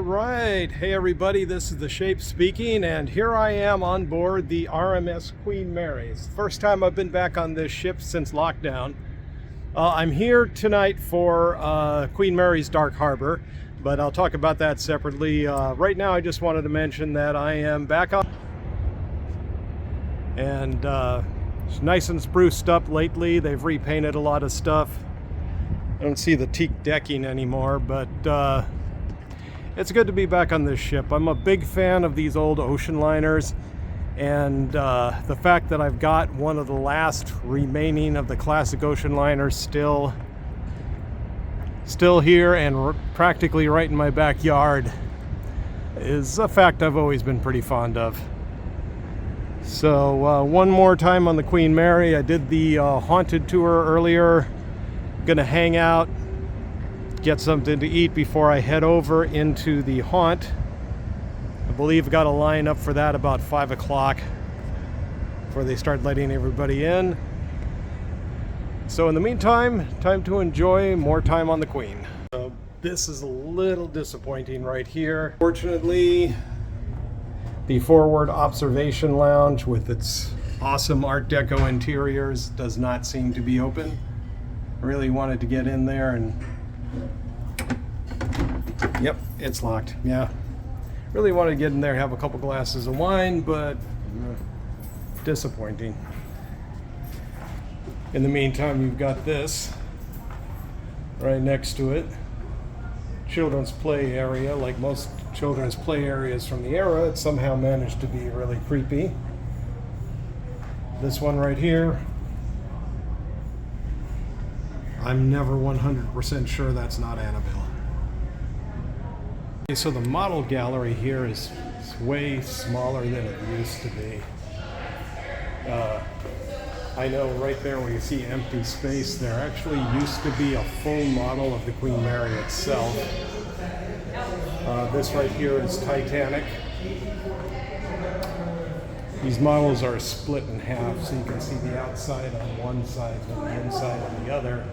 right. Hey everybody, this is the Shape speaking, and here I am on board the RMS Queen Mary. It's the first time I've been back on this ship since lockdown. I'm here tonight for Queen Mary's Dark Harbor, but I'll talk about that separately. Right now I just wanted to mention that I am back on, and it's nice and spruced up lately. They've repainted a lot of stuff. I don't see the teak decking anymore, but it's good to be back on this ship. I'm a big fan of these old ocean liners, and the fact that I've got one of the last remaining of the classic ocean liners still here and practically right in my backyard is a fact I've always been pretty fond of. So one more time on the Queen Mary. I did the haunted tour earlier. Gonna hang out, get something to eat before I head over into the haunt. I believe I've got a line up for that about 5 o'clock before they start letting everybody in. So in the meantime, time to enjoy more time on the Queen. So this is a little disappointing right here. Fortunately, the forward observation lounge with its awesome Art Deco interiors does not seem to be open. I really wanted to get in there and yep, it's locked. Yeah, really wanted to get in there, have a couple glasses of wine, but disappointing. In the meantime, you've got this right next to it. Children's play area. Like most children's play areas from the era, it somehow managed to be really creepy. This one right here, I'm never 100% sure that's not Annabelle. Okay, so the model gallery here is way smaller than it used to be. I know right there where you see empty space, there actually used to be a full model of the Queen Mary itself. This right here is Titanic. These models are split in half, so you can see the outside on one side and the inside on the other.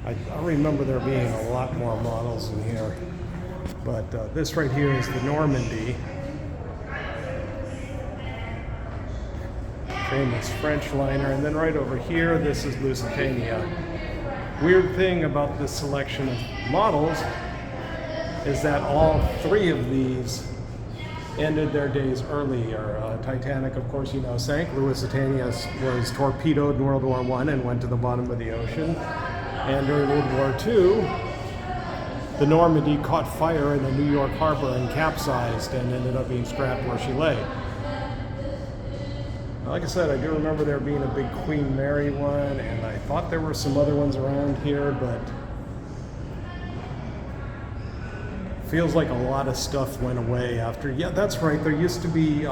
I remember there being a lot more models in here, but this right here is the Normandy. Famous French liner, and then right over here, this is Lusitania. Weird thing about this selection of models is that all three of these ended their days earlier. Titanic, of course, you know, sank. Lusitania was torpedoed in World War I and went to the bottom of the ocean. And during World War II, the Normandy caught fire in the New York harbor and capsized and ended up being scrapped where she lay. Like I said, I do remember there being a big Queen Mary one, and I thought there were some other ones around here, but feels like a lot of stuff went away after. Yeah, that's right. There used to be,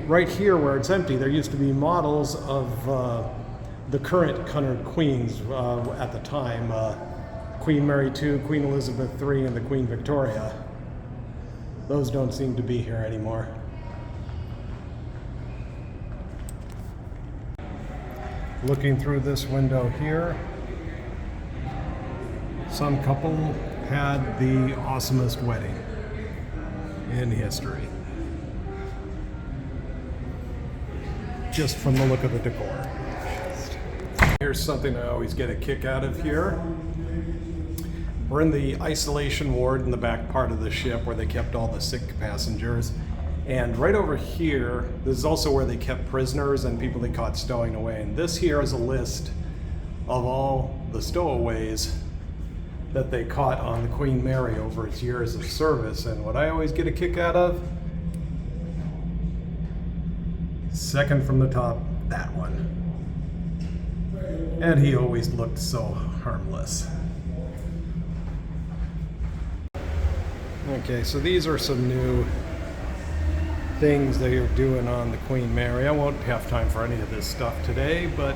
right here where it's empty, there used to be models of the current colored queens at the time. Queen Mary II, Queen Elizabeth III, and the Queen Victoria. Those don't seem to be here anymore. Looking through this window here, some couple had the awesomest wedding in history. Just from the look of the decor. Here's something I always get a kick out of here. We're in the isolation ward in the back part of the ship where they kept all the sick passengers. And right over here, this is also where they kept prisoners and people they caught stowing away. And this here is a list of all the stowaways that they caught on the Queen Mary over its years of service. And what I always get a kick out of, second from the top, that one. And he always looked so harmless. Okay, so these are some new things they are doing on the Queen Mary. I won't have time for any of this stuff today, but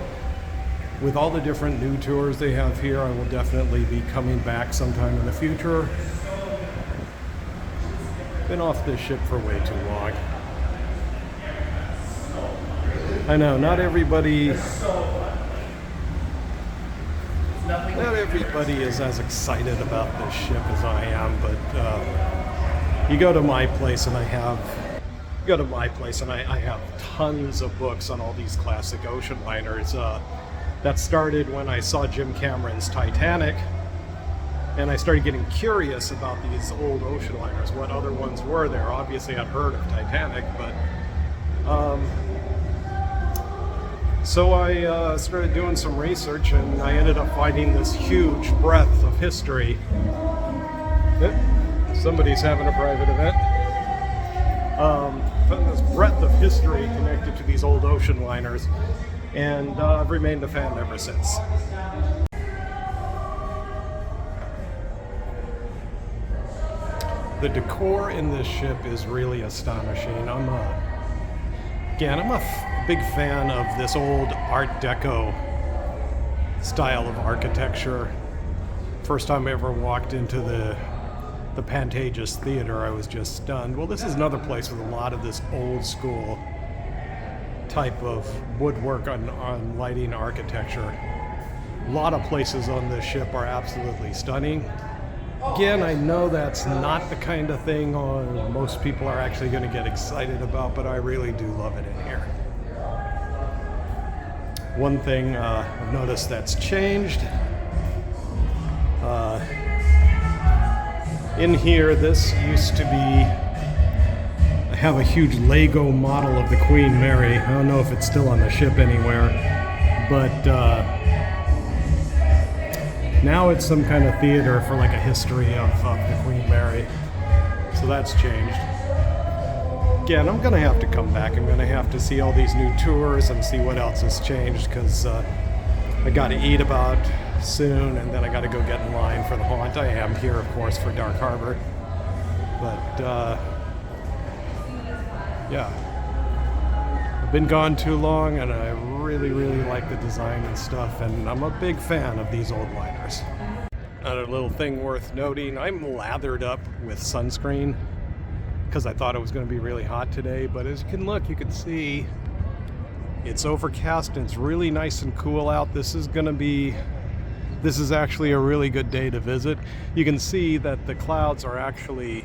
with all the different new tours they have here, I will definitely be coming back sometime in the future. Been off this ship for way too long. I know, not everybody Not everybody is as excited about this ship as I am, but you go to my place and I have tons of books on all these classic ocean liners. That started when I saw Jim Cameron's Titanic, and I started getting curious about these old ocean liners, what other ones were there. Obviously I'd heard of Titanic, but so I started doing some research, and I ended up finding this huge breadth of history. Somebody's having a private event. This breadth of history connected to these old ocean liners, and I've remained a fan ever since. The decor in this ship is really astonishing. I'm a big fan of this old Art Deco style of architecture. First time I ever walked into the Pantages Theater, I was just stunned. Well, this is another place with a lot of this old school type of woodwork on lighting architecture. A lot of places on this ship are absolutely stunning. Again, I know that's not the kind of thing most people are actually going to get excited about, but I really do love it in here. One thing I've noticed that's changed. In here, this used to be, I have a huge Lego model of the Queen Mary. I don't know if it's still on the ship anywhere, but now it's some kind of theater for like a history of the Queen Mary. So that's changed. Again, I'm going to have to come back. I'm going to have to see all these new tours and see what else has changed, because I got to eat about soon, and then I got to go get in line for the haunt. I am here, of course, for Dark Harbor. But yeah, I've been gone too long, and I really like the design and stuff, and I'm a big fan of these old liners. Another little thing worth noting, I'm lathered up with sunscreen because I thought it was going to be really hot today, but as you can look, you can see it's overcast and it's really nice and cool out. This is actually a really good day to visit. You can see that the clouds are actually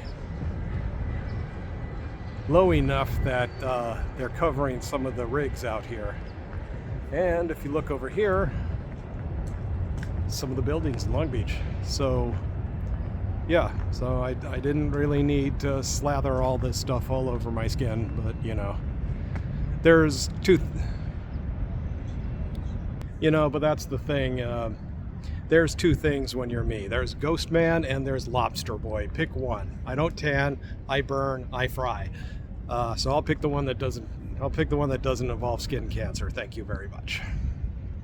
low enough that they're covering some of the rigs out here. And if you look over here, some of the buildings in Long Beach. So yeah, so I didn't really need to slather all this stuff all over my skin, but you know, there's but that's the thing. There's two things when you're me. There's Ghost Man and there's Lobster Boy. Pick one. I don't tan, I burn, I fry. So I'll pick the one that doesn't involve skin cancer. Thank you very much.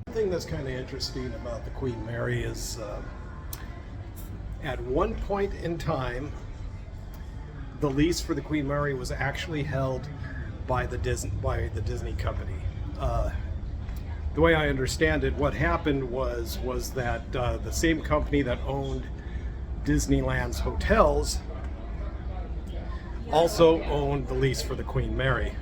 The thing that's kind of interesting about the Queen Mary is at one point in time, the lease for the Queen Mary was actually held by the Disney company. The way I understand it, what happened was that the same company that owned Disneyland's hotels also owned the lease for the Queen Mary.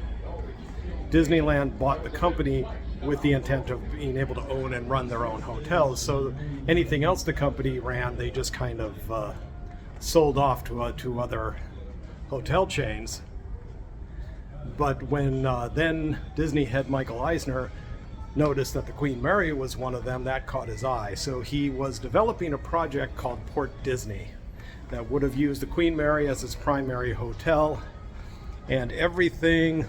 Disneyland bought the company with the intent of being able to own and run their own hotels. So anything else the company ran, they just kind of sold off to other hotel chains. But when then Disney head Michael Eisner noticed that the Queen Mary was one of them, that caught his eye. So he was developing a project called Port Disney that would have used the Queen Mary as its primary hotel, and everything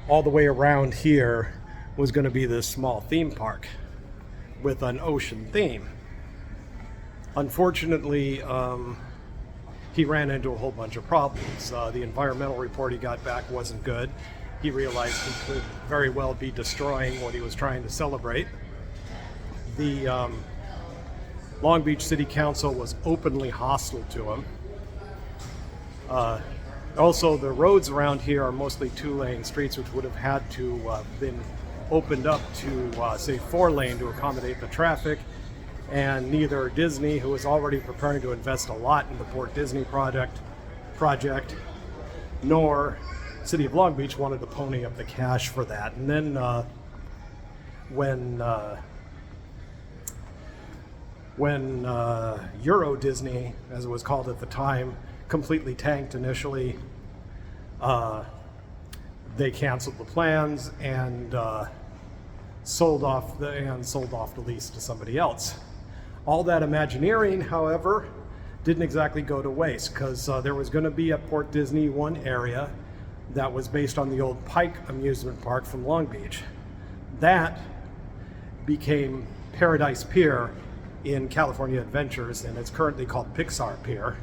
all the way around here was going to be this small theme park with an ocean theme. Unfortunately, he ran into a whole bunch of problems. The environmental report he got back wasn't good. He realized he could very well be destroying what he was trying to celebrate. The Long Beach City Council was openly hostile to him. Also, the roads around here are mostly two-lane streets, which would have had to been opened up to, say, four-lane to accommodate the traffic. And neither Disney, who was already preparing to invest a lot in the Port Disney project, nor City of Long Beach wanted to pony up the cash for that. when Euro Disney, as it was called at the time, completely tanked initially. They canceled the plans and sold off the lease to somebody else. All that Imagineering, however, didn't exactly go to waste, because there was going to be at Port Disney one area that was based on the old Pike amusement park from Long Beach. That became Paradise Pier in California Adventures, and it's currently called Pixar Pier.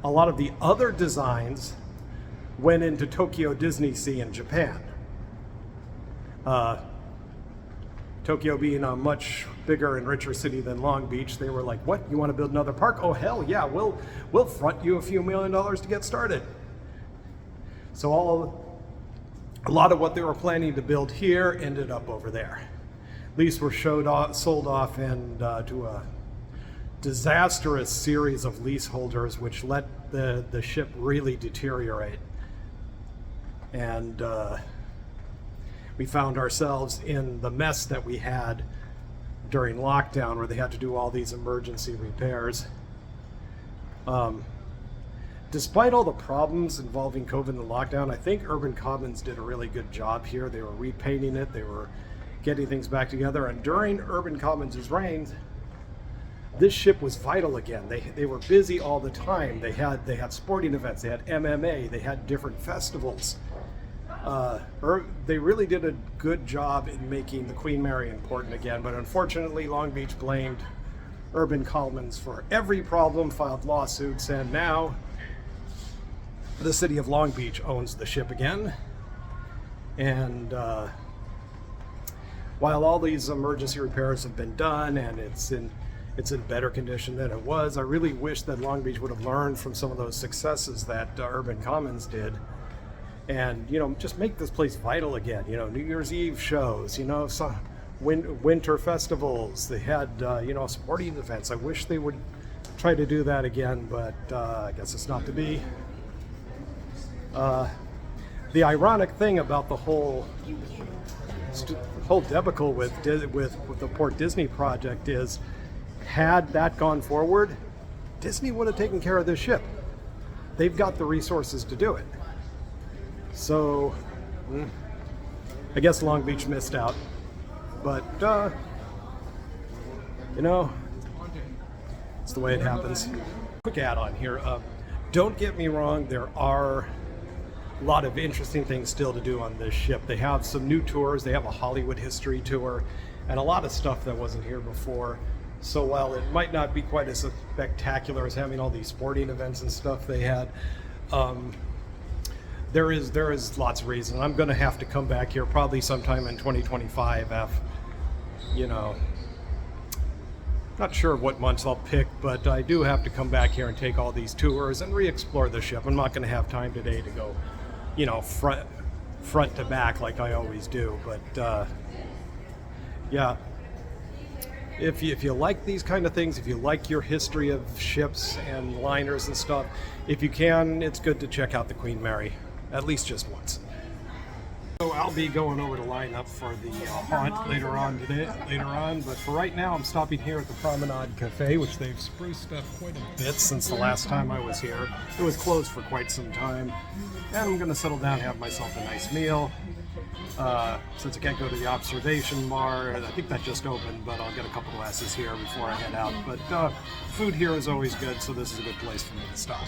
A lot of the other designs went into Tokyo Disney Sea in Japan. Tokyo being a much bigger and richer city than Long Beach, they were like, what, you want to build another park? Oh hell yeah, we'll front you a few $1 million to get started. So a lot of what they were planning to build here ended up over there. Lease were sold off, and to a disastrous series of leaseholders, which let the ship really deteriorate. And we found ourselves in the mess that we had during lockdown, where they had to do all these emergency repairs. Despite all the problems involving COVID and the lockdown, I think Urban Commons did a really good job here. They were repainting it, they were getting things back together, and during Urban Commons' reign, this ship was vital again. They were busy all the time. They had sporting events, they had MMA, they had different festivals. They really did a good job in making the Queen Mary important again, but unfortunately Long Beach blamed Urban Commons for every problem, filed lawsuits, and now the city of Long Beach owns the ship again. And while all these emergency repairs have been done and it's in better condition than it was, I really wish that Long Beach would have learned from some of those successes that Urban Commons did, and just make this place vital again. New Year's Eve shows, some winter festivals. They had sporting events. I wish they would try to do that again, but I guess it's not to be. The ironic thing about the whole debacle with the Port Disney project is, had that gone forward, Disney would have taken care of this ship. They've got the resources to do it. So I guess Long Beach missed out, but it's the way it happens. Quick add-on here. Don't get me wrong, there are a lot of interesting things still to do on this ship. They have some new tours. They have a Hollywood history tour and a lot of stuff that wasn't here before. So while it might not be quite as spectacular as having all these sporting events and stuff they had, there is lots of reason. I'm going to have to come back here probably sometime in 2025. Not sure what months I'll pick, but I do have to come back here and take all these tours and re-explore the ship. I'm not going to have time today to go, front to back like I always do. But yeah, if you like these kind of things, if you like your history of ships and liners and stuff, if you can, it's good to check out the Queen Mary, at least just once. So I'll be going over to line up for the haunt later on, but for right now I'm stopping here at the Promenade Cafe, which they've spruced up quite a bit since the last time I was here. It was closed for quite some time, and I'm going to settle down and have myself a nice meal. Since I can't go to the observation bar, I think that just opened, but I'll get a couple glasses here before I head out. But food here is always good, so this is a good place for me to stop.